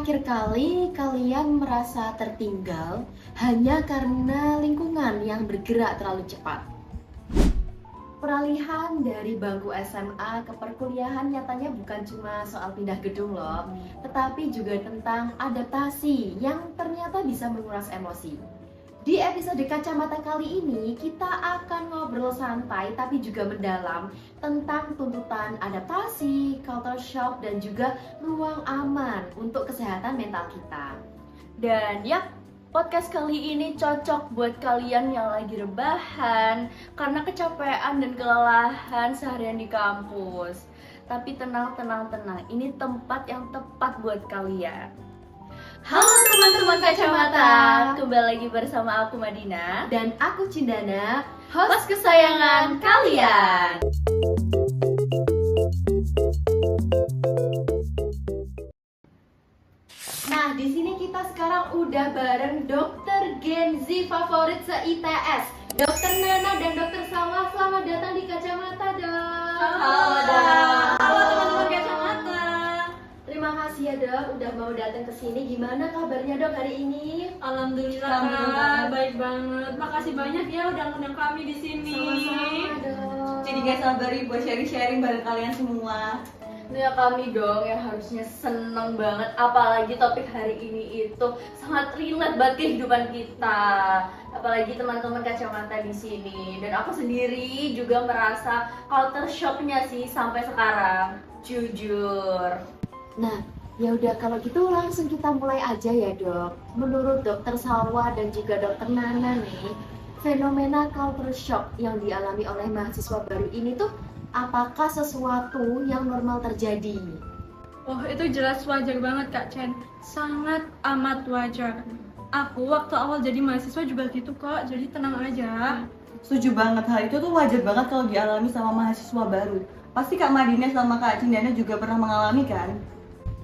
terakhir kali kalian merasa tertinggal hanya karena lingkungan yang bergerak terlalu cepat? Peralihan dari bangku SMA ke perkuliahan nyatanya bukan cuma soal pindah gedung loh, tetapi juga tentang adaptasi yang ternyata bisa menguras emosi. Di episode Kacamata kali ini, kita akan ngobrol santai tapi juga mendalam tentang tuntutan adaptasi, culture shock, dan juga ruang aman untuk kesehatan mental kita. Dan ya, podcast kali ini cocok buat kalian yang lagi rebahan karena kecapean dan kelelahan seharian di kampus. Tapi tenang, ini tempat yang tepat buat kalian. Halo teman-teman Kacamata, kembali lagi bersama aku Madina dan aku Cindana, host kesayangan kalian. Nah, di sini kita sekarang udah bareng dokter Gen Z favorit se-ITS, Dokter Nana dan Dokter Salwa. Selamat datang di Kacamata, Dok. Halo, Dok. Halo teman-teman Kacamata. Terima kasih ya, Dok, udah mau datang ke sini. Gimana kabarnya, Dok, hari ini? Alhamdulillah, Kak. Baik banget. Makasih banyak ya udah ngundang kami di sini. Sama-sama, Dok. Jadi gak sabar buat sharing-sharing bareng kalian semua. Nah ya kami dong yang harusnya seneng banget, apalagi topik hari ini itu sangat relate banget kehidupan kita, apalagi teman-teman Kacamata di sini. Dan aku sendiri juga merasa culture shocknya sih sampai sekarang, jujur. Nah, ya udah kalau gitu langsung kita mulai aja ya, Dok. Menurut Dokter Salwa dan juga Dokter Nana nih, fenomena culture shock yang dialami oleh mahasiswa baru ini tuh apakah sesuatu yang normal terjadi? Oh, itu jelas wajar banget Kak Chen. Sangat amat wajar. Aku waktu awal jadi mahasiswa juga gitu kok, jadi tenang aja. Setuju banget, hal itu tuh wajar banget kalau dialami sama mahasiswa baru. Pasti Kak Madina sama Kak Cindana juga pernah mengalami kan?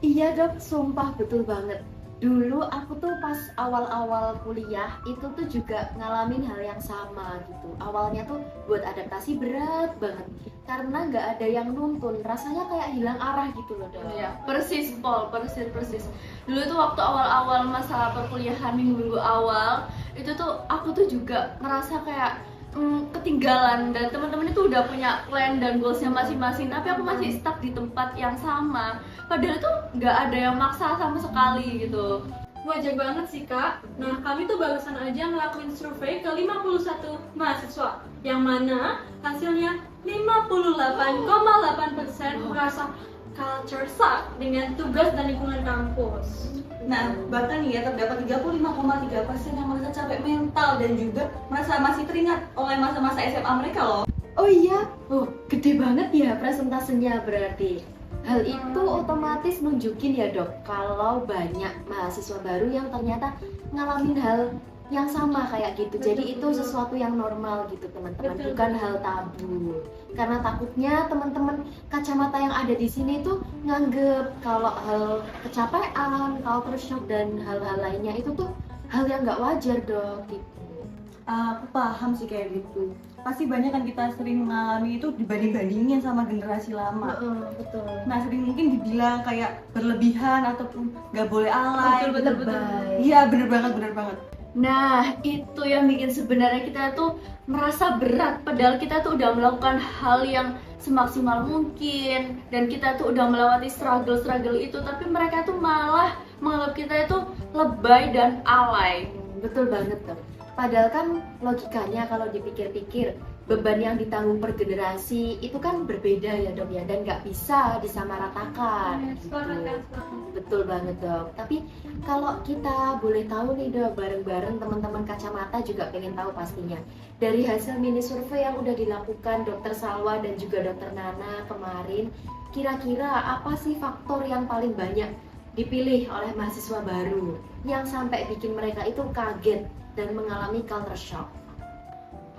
Iya, Dok, sumpah betul banget. Dulu aku tuh pas awal-awal kuliah itu tuh juga ngalamin hal yang sama gitu. Awalnya tuh buat adaptasi berat banget karena nggak ada yang nuntun, rasanya kayak hilang arah gitu loh, Dok. Iya, persis Pol, persis. Dulu tuh waktu awal-awal masa perkuliahan minggu awal, itu tuh aku tuh juga ngerasa kayak ketinggalan dan teman-teman itu udah punya plan dan goalsnya masing-masing, tapi aku masih stuck di tempat yang sama. Padahal tuh nggak ada yang maksa sama sekali gitu. Wajar banget sih Kak. Nah, kami tuh barusan aja ngelakuin survei ke 51 mahasiswa, yang mana hasilnya 58,8% merasa culture shock dengan tugas dan lingkungan kampus. Nah, bahkan ya terdapat 35,3% yang merasa capek mental dan juga merasa masih teringat oleh masa-masa SMA mereka loh. Oh iya, gede banget ya presentasenya berarti. Hal itu otomatis nunjukin ya, Dok, kalau banyak mahasiswa baru yang ternyata ngalamin hal yang sama kayak gitu. Jadi itu sesuatu yang normal gitu, teman-teman, bukan hal tabu. Karena takutnya teman-teman Kacamata yang ada di sini tuh nganggep kalau hal kecapean, culture shock dan hal-hal lainnya itu tuh hal yang nggak wajar, Dok, gitu. Aku paham sih kayak gitu. Pasti banyak kan kita sering mengalami itu dibanding-bandingin sama generasi lama. Betul. Nah, sering mungkin dibilang kayak berlebihan ataupun nggak boleh alay. Betul. Iya, bener banget. Nah, itu yang bikin sebenarnya kita tuh merasa berat, padahal kita tuh udah melakukan hal yang semaksimal mungkin dan kita tuh udah melewati struggle itu, tapi mereka tuh malah menganggap kita itu lebay dan alay. Betul banget, Dok. Padahal kan logikanya kalau dipikir-pikir beban yang ditanggung per generasi itu kan berbeda ya, Dok ya, dan nggak bisa disamaratakan. Betul banget, Dok. Tapi kalau kita boleh tahu nih, Dok, bareng-bareng teman-teman Kacamata juga pengen tahu pastinya dari hasil mini survei yang udah dilakukan Dokter Salwa dan juga Dokter Nana kemarin, kira-kira apa sih faktor yang paling banyak dipilih oleh mahasiswa baru yang sampai bikin mereka itu kaget dan mengalami culture shock?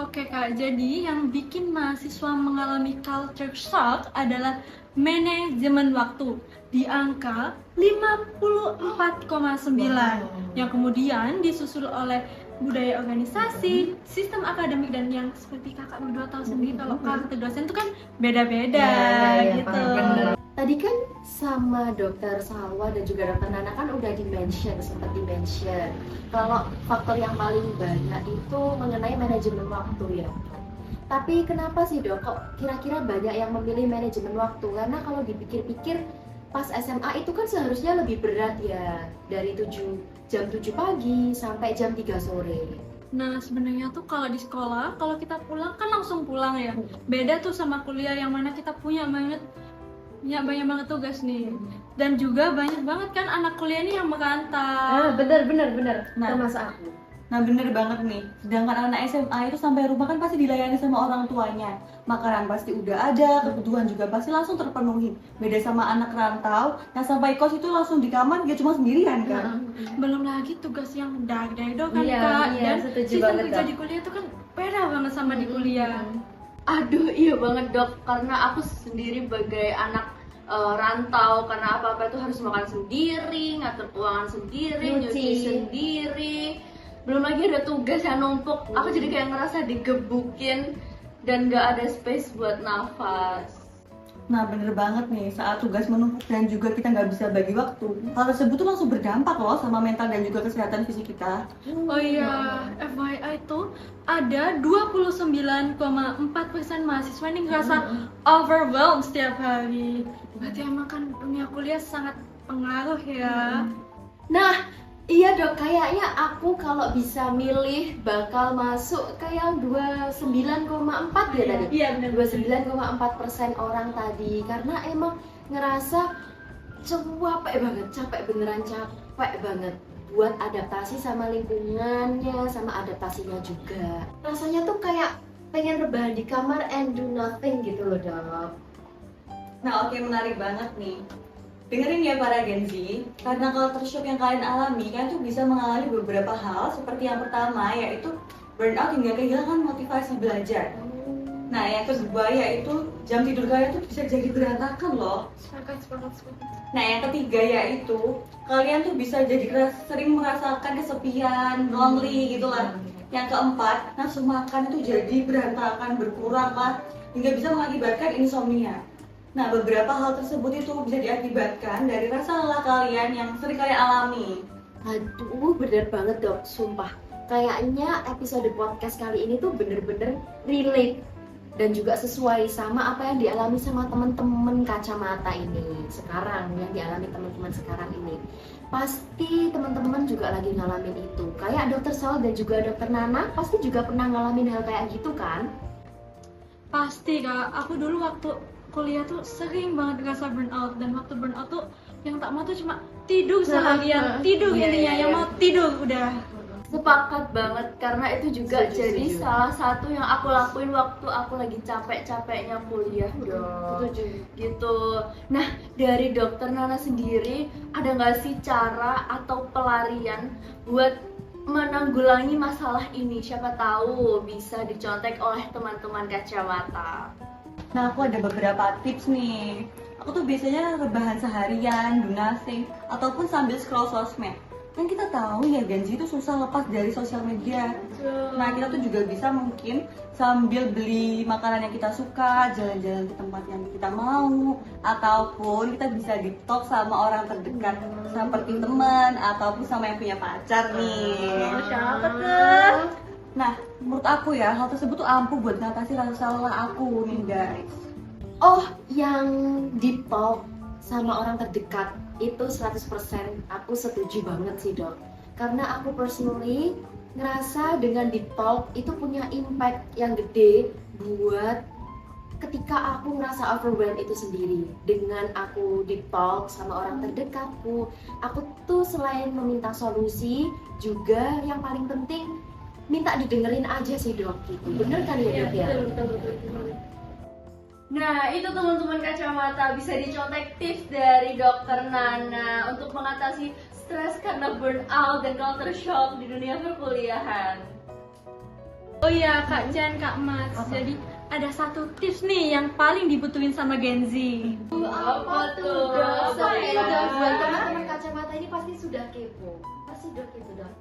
Oke Kak, jadi yang bikin mahasiswa mengalami culture shock adalah manajemen waktu di angka 54,9 yang kemudian disusul oleh budaya organisasi, sistem akademik, dan yang seperti kakak berdua tahu sendiri kalau karakter dosen itu kan beda-beda gitu. Tadi kan sama dokter Salwa dan juga dokter Nana kan udah sempat di-mention kalau faktor yang paling banyak itu mengenai manajemen waktu ya. Tapi kenapa sih dok, kok kira-kira banyak yang memilih manajemen waktu? Karena kalau dipikir-pikir pas SMA itu kan seharusnya lebih berat ya, dari jam 7 pagi sampai jam 3 sore. Nah sebenarnya tuh kalau di sekolah, kalau kita pulang kan langsung pulang ya. Beda tuh sama kuliah yang mana kita punya banyak banget tugas nih. Dan juga banyak banget kan anak kuliah nih yang merantau. Bener. Nah. Termasuk aku. Nah bener banget nih, sedangkan anak SMA itu sampai rumah kan pasti dilayani sama orang tuanya. Makanan pasti udah ada, kebutuhan juga pasti langsung terpenuhi. Beda sama anak rantau yang sampai kos itu langsung di kamar, dia cuma sendirian kan. Belum lagi tugas yang dari kan Iya, Kak. iya, Dan setuju sistem banget, kerja Dok. di kuliah itu kan beda banget sama di kuliah. Aduh iya banget dok, karena aku sendiri sebagai anak rantau, karena apa-apa itu harus makan sendiri, ngatur keuangan sendiri, nyuci sendiri, belum lagi ada tugas yang numpuk. Aku jadi kayak ngerasa digebukin dan gak ada space buat nafas. Nah bener banget nih, saat tugas menumpuk dan juga kita nggak bisa bagi waktu, hal tersebut tuh langsung berdampak loh sama mental dan juga kesehatan fisik kita. Oh iya, FYI tuh ada 29,4% mahasiswa ini ngerasa overwhelmed setiap hari. Berarti emang kan dunia kuliah sangat pengaruh ya. Nah, iya dok, kayaknya aku kalau bisa milih bakal masuk ke yang 29,4 ya tadi. Iya benar. 29,4% orang tadi, karena emang ngerasa capek banget buat adaptasi sama lingkungannya, sama adaptasinya juga. Rasanya tuh kayak pengen rebahan di kamar and do nothing gitu loh dok. Nah oke, menarik banget nih. Dengerin ya para Gen Z, karena culture shock yang kalian alami, kalian tuh bisa mengalami beberapa hal. Seperti yang pertama yaitu burnout hingga kehilangan motivasi belajar. Nah yang kedua yaitu jam tidur kalian tuh bisa jadi berantakan loh. Sepakat. Nah yang ketiga yaitu kalian tuh bisa jadi sering merasakan kesepian, lonely gitu lah. Yang keempat, nafsu makan itu jadi berantakan, berkurang lah, hingga bisa mengakibatkan insomnia. Nah beberapa hal tersebut itu bisa diakibatkan dari rasa lelah kalian yang sering kalian alami. Aduh, bener banget dok, sumpah. Kayaknya episode podcast kali ini tuh bener-bener relate dan juga sesuai sama apa yang dialami sama teman-teman kacamata ini sekarang, yang dialami teman-teman sekarang ini. Pasti teman-teman juga lagi ngalamin itu. Kayak dokter Sal dan juga dokter Nana pasti juga pernah ngalamin hal kayak gitu kan? Pasti Kak, aku dulu waktu kuliah tuh sering banget ngerasa burnout. Dan waktu burnout tuh yang tak mau tuh cuma tidur seharian, tidur intinya, yang mau tidur udah. Sepakat banget, karena itu juga jadi Setuju. salah satu yang aku lakuin waktu aku lagi capek-capeknya kuliah dong. Gitu. Nah, dari dokter Nana sendiri ada nggak sih cara atau pelarian buat menanggulangi masalah ini? Siapa tahu bisa dicontek oleh teman-teman kacamata. Nah aku ada beberapa tips nih. Aku tuh biasanya rebahan seharian, do nothing, ataupun sambil scroll sosmed. Kan kita tahu ya Gen Z itu susah lepas dari sosial media. Nah kita tuh juga bisa mungkin sambil beli makanan yang kita suka, jalan-jalan ke tempat yang kita mau, ataupun kita bisa deep talk sama orang terdekat seperti teman ataupun sama yang punya pacar nih. Siapa tuh? Nah menurut aku ya hal tersebut tuh ampuh buat ngatasi rasa lelah aku nih guys. Oh, yang deep talk sama orang terdekat itu 100% aku setuju banget sih dok. Karena aku personally ngerasa dengan deep talk itu punya impact yang gede buat ketika aku ngerasa overwhelmed itu sendiri. Dengan aku deep talk sama orang terdekatku, aku tuh selain meminta solusi, juga yang paling penting minta didengerin aja sih dok gitu. Bener kan ya dok ya? Betul. Nah, itu teman-teman kacamata, bisa dicontek tips dari dokter Nana untuk mengatasi stres karena burnout dan culture shock di dunia perkuliahan. Oh iya Kak Jan, Kak Mas. Jadi ada satu tips nih yang paling dibutuhin sama Gen Z. Apa tuh? Apa ya? Dok? Buat teman-teman kacamata ini pasti sudah kepo. Pasti dok itu dok.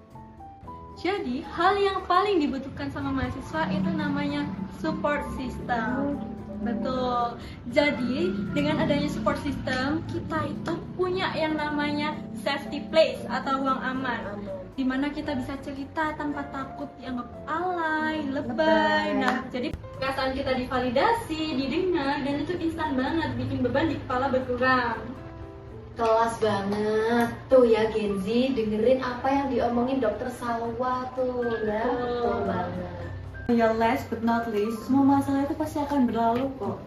Jadi hal yang paling dibutuhkan sama mahasiswa itu namanya support system. Betul. Jadi dengan adanya support system, kita itu punya yang namanya safety place atau ruang aman, di mana kita bisa cerita tanpa takut dianggap alay, lebay. Nah, jadi perasaan kita divalidasi, didengar, dan itu instan banget bikin beban di kepala berkurang. Kelas banget tuh ya Gen Z, dengerin apa yang diomongin Dokter Salwa tuh ya. Betul banget. Ya last but not least, semua masalah itu pasti akan berlalu kok.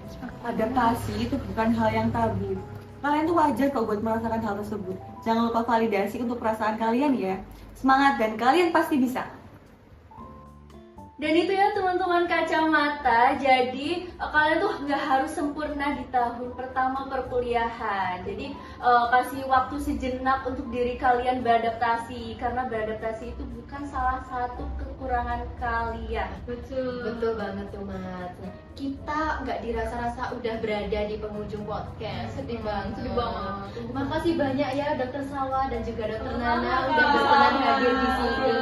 Adaptasi itu bukan hal yang tabu. Kalian tuh wajar kok buat merasakan hal tersebut. Jangan lupa validasi untuk perasaan kalian ya. Semangat dan kalian pasti bisa. Dan itu ya teman-teman kacamata, jadi kalian tuh nggak harus sempurna di tahun pertama perkuliahan. Jadi kasih waktu sejenak untuk diri kalian beradaptasi, karena beradaptasi itu bukan salah satu kekurangan kalian. Betul banget tuh Mat. Kita nggak dirasa-rasa udah berada di penghujung podcast. Sedih banget. Makasih banyak ya Dokter Salwa dan juga Dokter Nana udah berkenan hadir di sini.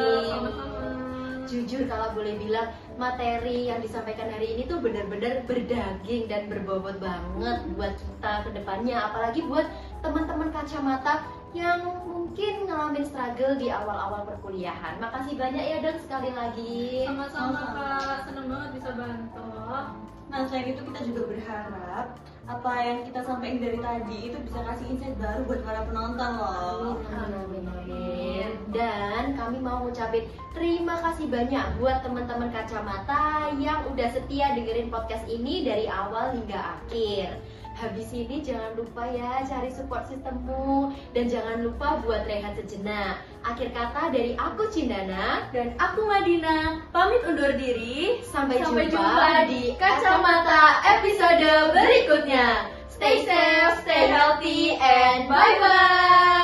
Jujur kalau boleh bilang, materi yang disampaikan hari ini tuh benar-benar berdaging dan berbobot banget buat kita ke depannya, apalagi buat teman-teman kacamata yang mungkin ngalamin struggle di awal-awal perkuliahan. Makasih banyak ya Dok sekali lagi. Sama-sama Kak, seneng banget bisa bantu. Nah, selain itu kita juga berharap apa yang kita sampaikan dari tadi itu bisa kasih insight baru buat para penonton loh. Amin. Dan kami mau ngucapin terima kasih banyak buat teman-teman kacamata yang udah setia dengerin podcast ini dari awal hingga akhir. Habis ini jangan lupa ya cari support sistemmu, dan jangan lupa buat rehat sejenak. Akhir kata dari aku Cindana Dan aku Madina, pamit undur diri. Sampai Sampai jumpa jumpa di Kacamata episode berikutnya. Stay safe, stay healthy, and bye-bye.